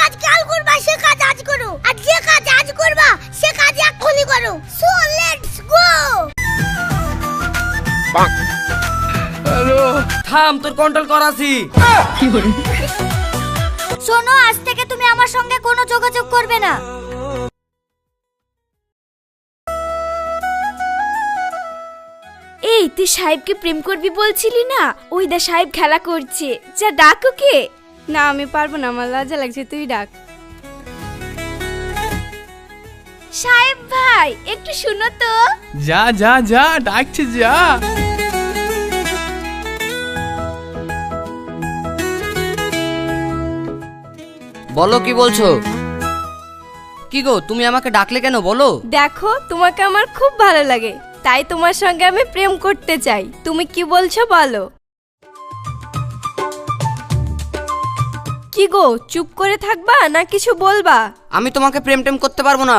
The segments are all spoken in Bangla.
কাজ কাল করবা সে কাজ আজ করো, আর যে কাজ আজ করবা সে কাজ এখনই করো। So let's go. হ্যালো, থাম, তোর কন্ট্রোল করাছি। শোনো, আজ থেকে তুমি আমার সঙ্গে কোনো যোগাযোগ করবে না। এই তুই সাহেবকে প্রেম করবি বলছিলি না, ওই দা সাহেব খেলা করছে, যা ডাক ওকে। না আমি পারবো না, আমার লজ্জা লাগছে, তুই ডাক। সাহেব ভাই একটু শুনো তো। যা যা যা, ডাকছে যা। বলো কি বলছো? কি গো, তুমি আমাকে ডাকলে কেন বলো? দেখো তোমাকে আমার খুব ভালো লাগে, তাই তোমার সঙ্গে আমি প্রেম করতে চাই। তুমি কি বলছো বলো। কি গো, চুপ করে থাকবা না কিছু বলবা? আমি তোমাকে প্রেম টেম করতে পারবো না।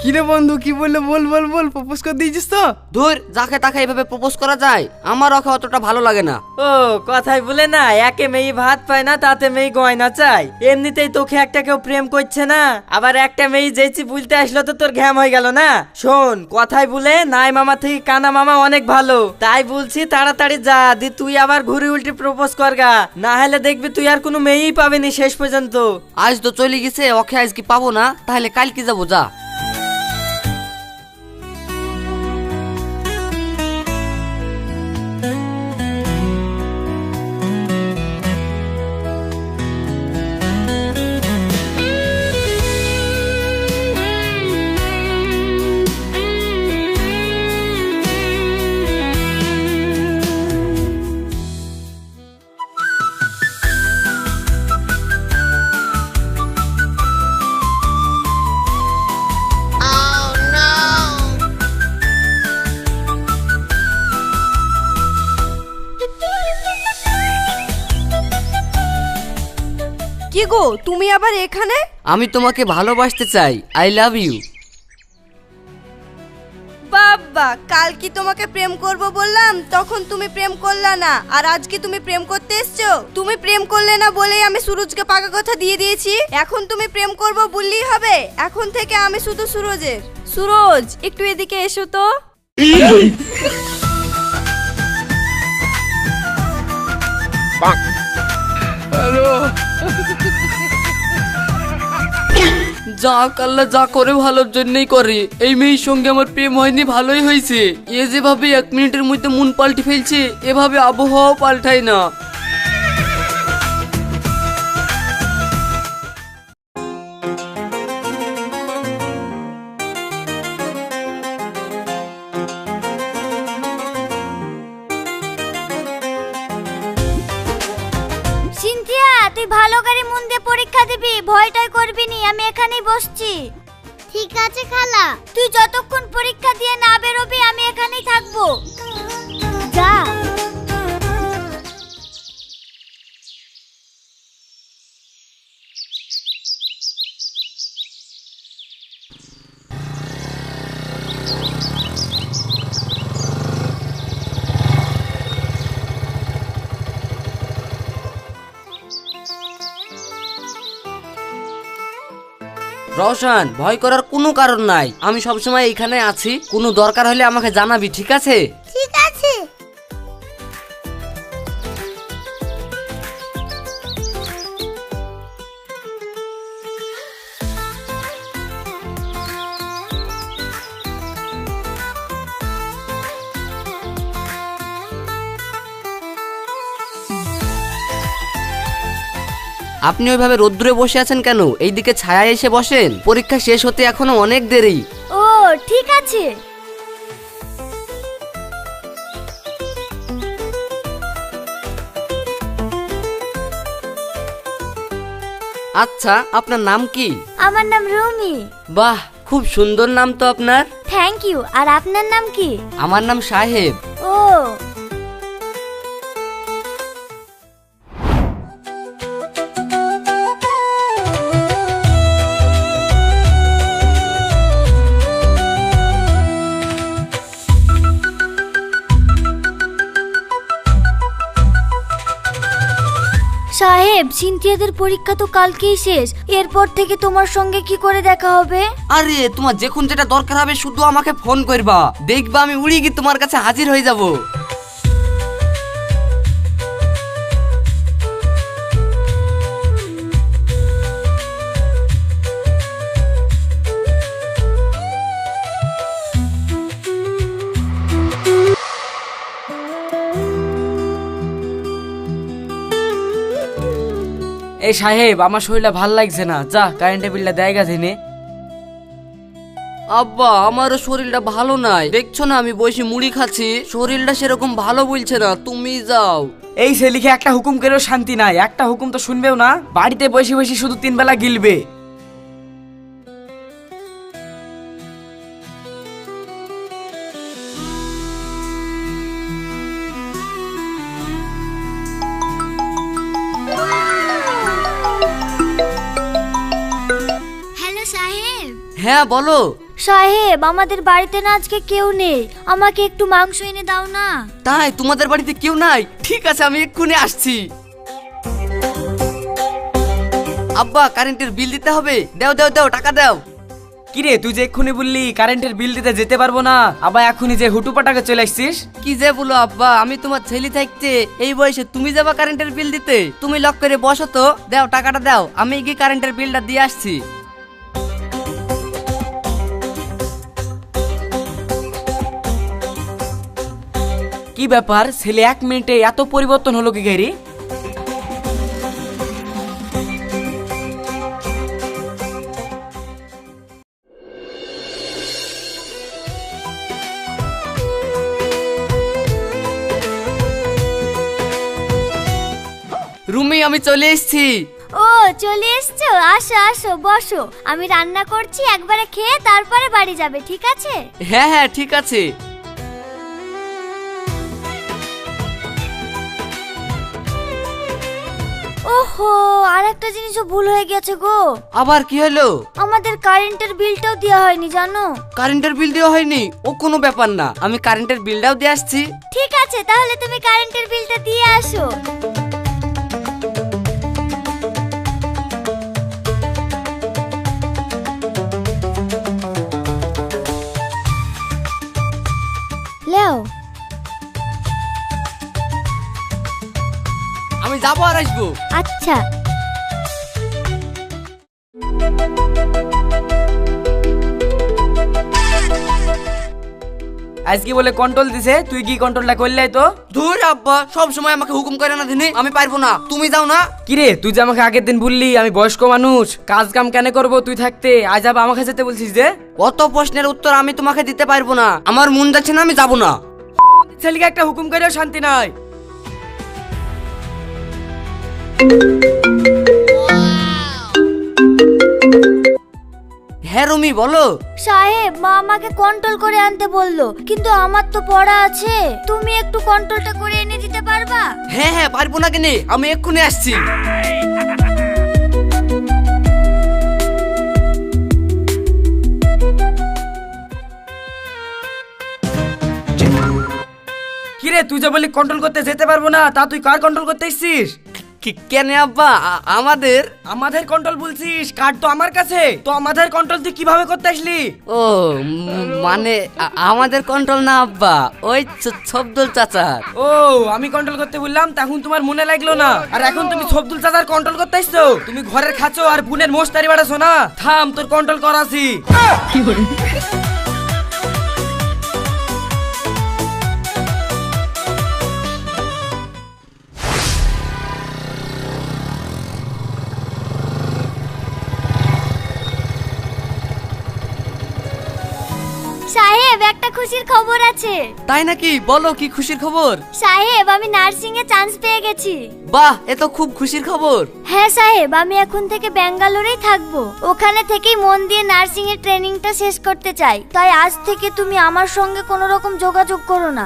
কিরে বন্ধু, কি বললে? বল বল বল, প্রপোজ করে দিয়েছিস তো? ধুর, যাকে তাকে এইভাবে প্রপোজ করা যায়? আমার ওকে অতটা ভালো লাগে না। ও কথাই বলে না, একে মেয়ে ভাত পায় না, তাতে মেয়ে গয়না চাই। এমনিতেই তোকে একটা কেউ প্রেম করছে না, আবার একটা মেয়ে যেছি বুলতে আসলো তো তোর ঘ্যাম হয়ে গেল না। শোন, কথাই বলে নাই মামা থেকে কানা মামা অনেক ভালো, তাই বলছি তাড়াতাড়ি যা, দি তুই আবার ঘুরে উল্টে প্রপোজ করগা, না হলে দেখবি তুই আর কোনো মেয়েই পাবিনি শেষ পর্যন্ত। আজ তো চলে গেছে, ওকে আজ কি পাবো না? তাহলে কাল কি যাবো, যা। কি গো, তুমি আবার এখানে? আমি তোমাকে ভালোবাসতে চাই, আই লাভ ইউ। বাবা, কাল কি তোমাকে প্রেম করব বললাম, তখন তুমি প্রেম করলা না, আর আজকে তুমি প্রেম করতে এসছো। তুমি প্রেম করলে না বলেই আমি সুরজকে পাকা কথা দিয়ে দিয়েছি, এখন তুমি প্রেম করব বললেই হবে। এখন থেকে আমি শুধু সুরজের। সুরজ, একটু এদিকে এসো তো। হ্যালো, যা কাল্লা যা করে ভালোর জন্যই করে। এই মেয়ের সঙ্গে আমার প্রেম হয়নি, ভালোই হয়েছে। এ যেভাবে 1 মিনিটের মধ্যে মন পাল্টে ফেলছে, এভাবে আবহাওয়া পাল্টায় না। সিনথিয়া, তুই ভালো করে মন দিয়ে পরীক্ষা দিবি, ভয়টাই করবি নি, আমি এখানেই বসছি। ঠিক আছে খালা, তুই যতক্ষণ পরীক্ষা দিয়ে না বেরোবি আমি এখানেই থাকবো। যা। রওশন, ভয় করার কোনো কারণ নাই, আমি সবসময় এখানে আছি। কোনো দরকার হলে আমাকে জানাবি, ঠিক আছে? ঠিক আছে। আপনি ওইভাবে রোদ্দুরে বসে আছেন কেন? এইদিকে ছায়ায় এসে বসেন, পরীক্ষা শেষ হতে এখনো অনেক দেরি। ও ঠিক আছে। আচ্ছা, আপনার নাম কি? আমার নাম রুমি। বাহ, খুব সুন্দর নাম তো আপনার। Thank you. আর আপনার নাম কি? আমার নাম সাহেব। ও। সাহেব, সিনথিয়াদের পরীক্ষা তো কালকেই শেষ, এরপর থেকে তোমার সঙ্গে কি করে দেখা হবে? আরে তোমার যখন যেটা দরকার হবে শুধু আমাকে ফোন করবা, দেখবা আমি উড়ি গিয়ে তোমার কাছে হাজির হয়ে যাব। এই সাহেব, আমার শরীরটা ভাল লাগছে না, যা কারেন্টের বিলটা দেয় গেছে নে। আব্বা, আমারও শরীরটা ভালো নাই, দেখছো না আমি বসে মুড়ি খাচ্ছি, শরীরটা সেরকম ভালো বলছে না, তুমি যাও। এই ছেলেকে একটা হুকুম করেও শান্তি নাই, একটা হুকুম তো শুনবেও না, বাড়িতে বসে বসে শুধু 3 বেলা গিলবে। হ্যালো সাহেব। হ্যাঁ বলো। সাহেব, আমাদের বাড়িতে না আজকে কেউ নেই, আমাকে একটু মাংস এনে দাও না। তাই তোমাদের বাড়িতে কেউ নাই? ঠিক আছে, আমি এক্ষুনি আসছি। আব্বা, কারেন্টের বিল দিতে হবে, দাও দাও দাও, টাকা দাও। কিরে, তুই যে এক্ষুনি বললি কারেন্টের বিল দিতে যেতে পারবো না, আবার এখনই যে হুটুপাটাকে চলে আসছিস। কি যে বলো আব্বা, আমি তোমার ছেলে থাকতে এই বয়সে তুমি যাবা কারেন্টের বিল দিতে? তুমি লক করে বসো তো, দাও টাকাটা দাও, আমি গিয়ে কারেন্টের বিলটা দিয়ে আসছি। কি ব্যাপার, ছেলে 1 মিনিটে এত পরিবর্তন হলো কি গেরি? রুমি, আমি চলে এসেছি। ও, চলে এসছো? আসো আসো, বসো, আমি রান্না করছি, একবারে খেয়ে তারপরে বাড়ি যাবে, ঠিক আছে? হ্যাঁ হ্যাঁ ঠিক আছে। ওহো, আর একটা জিনিসও ভুল হয়ে গেছে গো। আবার কি হলো? আমাদের কারেন্টের বিলটাও দেওয়া হয়নি, জানো? কারেন্টের বিল দেওয়া হয়নি? ও কোনো ব্যাপার না, আমি কারেন্টের বিলটাও দিয়ে আসছি। ঠিক আছে, তাহলে তুমি কারেন্টের বিলটা দিয়ে আসো। লেও। আমি যাবো আর আসবো। আচ্ছা। আজকে বলে কন্ট্রোল দিছে, তুই কি কন্ট্রোলটা করলে? তো ধুর আব্বা, সব সময় আমাকে হুকুম করে না দিনে, আমি পারবো না, তুমি যাও না। কিরে, তুই যে আমাকে আগের দিন বললি আমি বয়স্ক মানুষ, কাজ কাম কেন করবো তুই থাকতে, আজ আবার আমাকে যেতে বলছিস যে? অত প্রশ্নের উত্তর আমি তোমাকে দিতে পারবো না, আমার মন যাচ্ছে না, আমি যাবো না। ছেলেকে একটা হুকুম করেও শান্তি নাই। হ্যাঁ রুমি, বলো। সাহেব, মা আমাকে কন্ট্রোল করে আনতে বললো, কিন্তু আমার তো পড়া আছে, তুমি একটু কন্ট্রোলটা করে এনে দিতে পারবা? হ্যাঁ হ্যাঁ, পারবো না কেনে, আমি এক্ষুনি আসছি। কিরে, তুই যে বলি কন্ট্রোল করতে যেতে পারবো না, তা তুই কার কন্ট্রোল করতে এসছিস? কেন আব্বা, আমাদের আমাদের কন্ট্রোল বলছিস? কার্ড তো আমার কাছে, তো আমাদের কন্ট্রোল তুই কিভাবে করতে আসলি? ও মানে আমাদের কন্ট্রোল না আব্বা, ওই ছবদুল চাচার। ও, আমি কন্ট্রোল করতে বললাম তখন তোমার মনে লাগলো না, আর এখন তুমি ছবদুল চাচার কন্ট্রোল করতে আসছো? তুমি ঘরের খাচ্ছো আর বোনের মোস্তারি বাড়াছো না? থাম, তোর কন্ট্রোল করাছি। সাহেব, একটা খুশির খবর আছে। তাই নাকি? বলো, কি খুশির খবর? সাহেব, আমি নার্সিং এ চান্স পেয়ে গেছি। বাহ, এ তো খুব খুশির খবর। হ্যাঁ সাহেব, আমি এখন থেকে ব্যাঙ্গালোরেই থাকবো, ওখানে থেকেই মন দিয়ে নার্সিং এর ট্রেনিংটা শেষ করতে চাই, তাই আজ থেকে তুমি আমার সঙ্গে কোনো রকম যোগাযোগ করো না।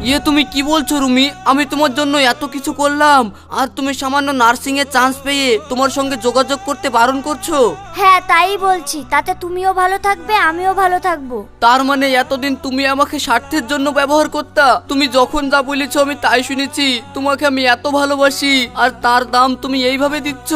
ইয়ে তুমি কি বলছো রুমি? আমি তোমার জন্য এত কিছু করলাম আর তুমি সামান্য নার্সিং এর চান্স পেয়ে তোমার সঙ্গে যোগাযোগ করতে বারণ করছো? হ্যাঁ তাই বলছি, তাতে তুমিও ভালো থাকবে আমিও ভালো থাকবো। তার মানে এতদিন তুমি আমাকে স্বার্থের জন্য ব্যবহার করতা? তুমি যখন যা বলেছো আমি তাই শুনেছি। তোমাকে আমি এত ভালোবাসি আর তার দাম তুমি এইভাবে দিচ্ছ?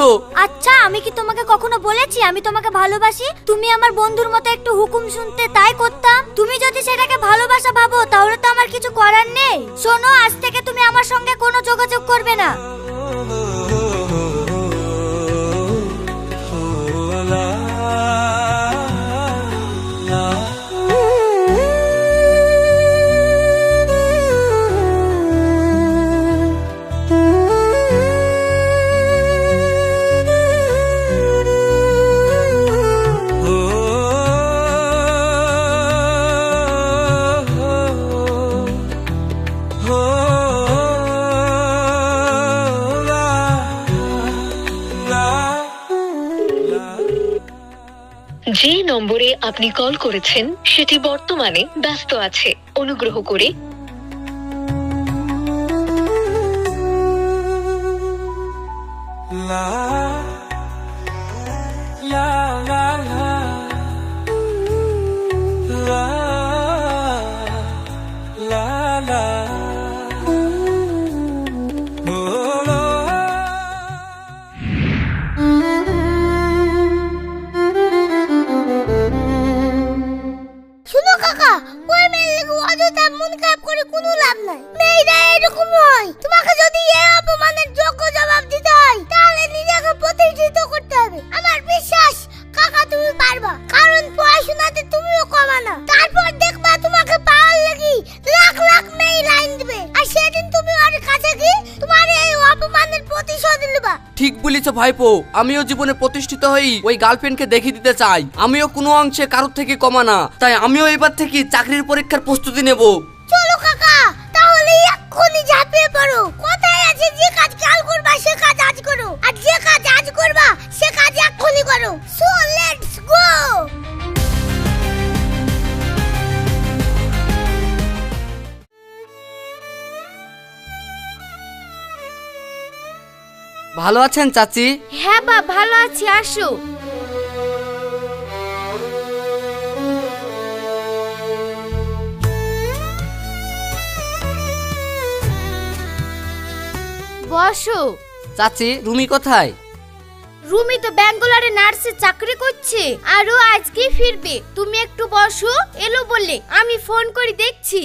আচ্ছা আমি কি তোমাকে কখনো বলেছি আমি তোমাকে ভালোবাসি? তুমি আমার বন্ধুর মতো একটু হুকুম শুনতে তাই করতাম। তুমি যদি সেটাকে ভালোবাসা ভাবো তাহলে তো আমার কিছু করার নেই। শোনো, আজ থেকে তুমি আমার সঙ্গে কোনো যোগাযোগ করবে না। যে নম্বরে আপনি কল করেছেন সেটি বর্তমানে ব্যস্ত আছে। অনুগ্রহ করে শুনো কাকা, ওই মেয়ের লেগে অযথা মন খারাপ করে কোনো লাভ নাই। মেয়েরা এরকম হয়। তোমাকে যদি এই অপমানের যোগ্য জবাব দিতে হয় তাহলে নিজেকে প্রতিষ্ঠিত করতে হবে। আমার বিশ্বাস কাকা তুমি পারবা, কারণ পড়াশোনাতে তুমিও কমা না। তারপর দেখবা তোমাকে পাওয়ার লাগি লাখ লাখ মেয়ে লাইন দিবে, আর সেদিন তুমি ওর কাছে গিয়ে তোমার এই অপমানের প্রতিশোধ নেবা। ঠিক বলেছো ভাইপো, আমিও জীবনে প্রতিষ্ঠিত হই ওই গার্লফ্রেন্ডকে দেখিয়ে দিতে চাই আমিও কোনো অংশে কারোর থেকে কমা না। তাই আমিও এবার থেকে চাকরির পরীক্ষার প্রস্তুতি নেব। চলো কাকা, তাহলে এক্ষুনি ঝাঁপিয়ে পড়ো। কোথায় আছে যে কাজ কাল করবা সে কাজ আজ করো, আর যে কাজ আজ করবা সে কাজ এক্ষুনি করো। So let's go. ভালো আছেন চাচি? হ্যাঁ বা ভালো আছি, আসো। বসো। চাচি রুমি কোথায়? রুমি তো ব্যাঙ্গালোরে নার্সের চাকরি করছে আর ও আজকে ফিরবে। তুমি একটু বসো, এলো বলে আমি ফোন করে দেখছি।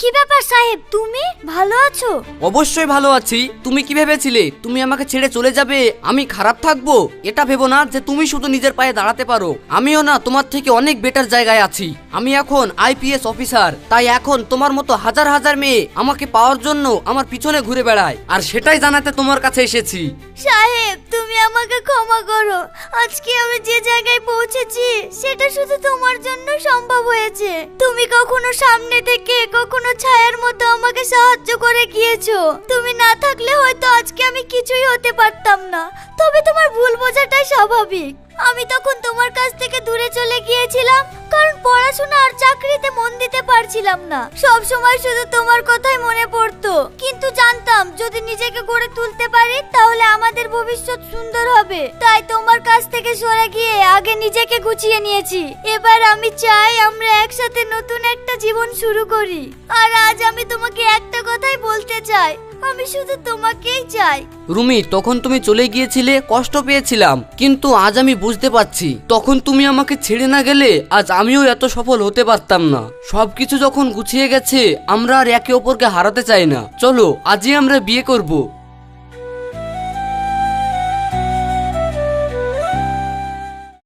কি ব্যাপার সাহেব, তুমি ভালো আছো? অবশ্যই ভালো আছি। তুমি কি ভেবেছিলে তুমি আমাকে ছেড়ে চলে যাবে আমি খারাপ থাকবো? এটা ভেবো না যে তুমি শুধু নিজের পায়ে দাঁড়াতে পারো। আমিও না তোমার থেকে অনেক বেটার জায়গায় আছি। আমি এখন আইপিএস অফিসার, তাই এখন তোমার মতো হাজার হাজার মেয়ে আমাকে পাওয়ার জন্য আমার পিছনে ঘুরে বেড়ায়, আর সেটাই জানাতে তোমার কাছে এসেছি। সাহেব তুমি আমাকে ক্ষমা করো। আজকে আমি যে জায়গায় পৌঁছেছি সেটা শুধু তোমার জন্য সম্ভব হয়েছে। তুমি কখনো সামনে থেকে কখনো ছায়ার মতো আমাকে সাহায্য করে গিয়েছো। তুমি না থাকলে হয়তো আজকে আমি কিছুই হতে পারতাম না। তবে তোমার ভুল বোঝাটাই স্বাভাবিক। আমি তখন তোমার কাছ থেকে দূরে চলে গিয়েছিলাম কারণ পড়াশোনা আর চাকরিতে মন দিতে পারছিলাম না। সব সময় শুধু তোমার কথাই মনে পড়তো, কিন্তু জানতাম যদি নিজেকে গড়ে তুলতে পারি তাহলে আমাদের ভবিষ্যৎ সুন্দর হবে। তাই তোমার কাছ থেকে সরে গিয়ে আগে নিজেকে গুছিয়ে নিয়েছি। এবার আমি চাই আমরা একসাথে নতুন একটা জীবন শুরু করি। আর আজ আমি তোমাকে একটা কথাই বলতে চাই, আমি শুধু তোমাকেই চাই। রুমি, তখন তুমি চলে গিয়েছিলে, কষ্ট পেয়েছিলাম, কিন্তু আজ আমি বুঝতে পারছি তখন তুমি আমাকে ছেড়ে না গেলে আজ আমিও এত সফল হতে পারতাম না। সবকিছু যখন গুছিয়ে গেছে আমরা আর একে অপরকে হারাতে চাই না। চলো আজই আমরা বিয়ে করব।